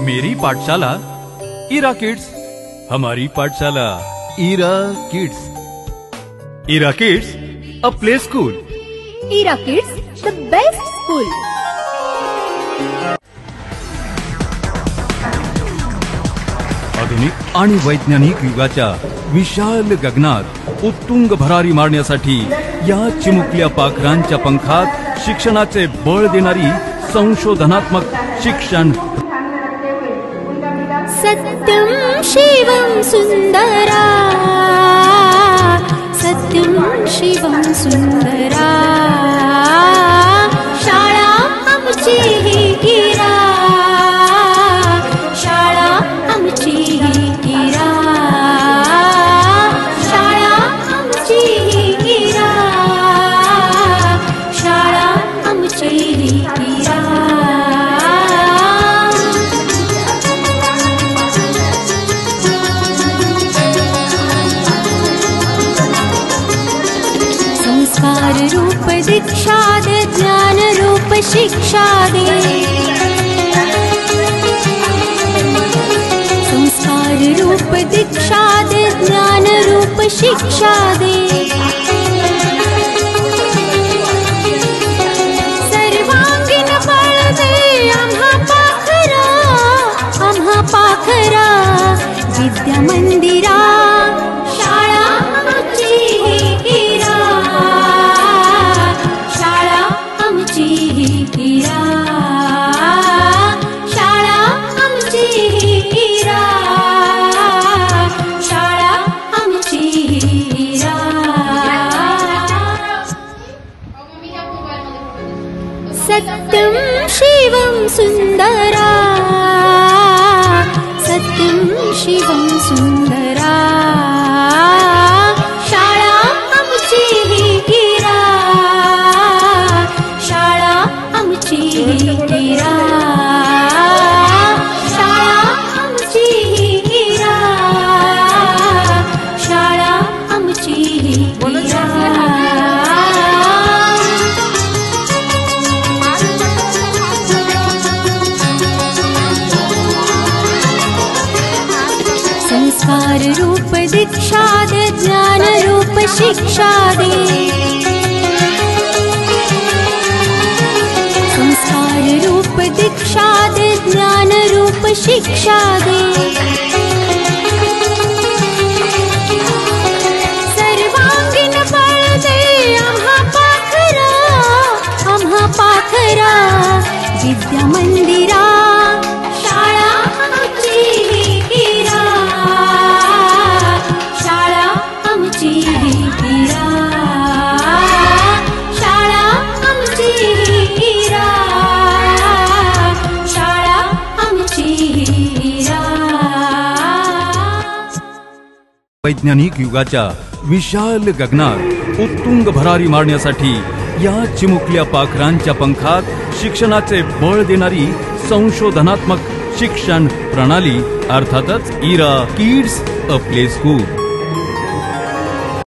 मेरी पाठशाला ईरा किड्स, हमारी पाठशाला Ira kids. Ira kids a play school. Ira kids the best school. आधुनिक आणि वैज्ञानिक युगाच्या विशाल गगनात उत्तुंग भरारी मारण्यासाठी या चिमुकल्या पाखरांच्या पंखात शिक्षणाचे बळ देणारी संशोधनात्मक शिक्षण। सत्यम शिवम सुंदरा, सत्यम शिवम सुंदरा, शाळा आमची ही ईरा, शाळा आमची ही ईरा, शाळा आमची ही ईरा, शाळा आमची ही ईरा। संस्कार रूप दीक्षा दे, ज्ञान रूप शिक्षा दे, संस्कार रूप दीक्षा दे, ज्ञान रूप शिक्षा दे। सर्वांगीण बळ दे आम्हा पाखरा, आम्हा पाखरा, विद्या मंदिरा, शाळा आमची ही ईरा, शाळा आमची ही ईरा, शाळा आमची ही ईरा, शाळा आमची ही ईरा। सत्यम शिवम सुंदरा, सत्यम शिवम सुंदरा, शाळा आमची ही ईरा, शाळा आमची ही ईरा, शाळा आमची ही ईरा, शाळा आमची ही ईरा। संस्कार रूप दीक्षा दे, ज्ञान रूप शिक्षा दे, संस्कार रूप दीक्षा दे, ज्ञान रूप शिक्षा दे। सर्वांगीण बळ दे आम्हा पाखरा, आम्हा पाखरा, विद्या मंदिरा, शाळा आमची ही ईरा, शाळा आमची ही ईरा, शाळा आमची ही ईरा, शाळा आमची ही ईरा। वैज्ञानिक युगाच्या विशाल गगनात उत्तुंग भरारी मारण्यासाठी या चिमुकल्या पाखरांच्या पंखात शिक्षणाचे बळ देणारी संशोधनात्मक शिक्षण प्रणाली, अर्थातच Ira kids a play school.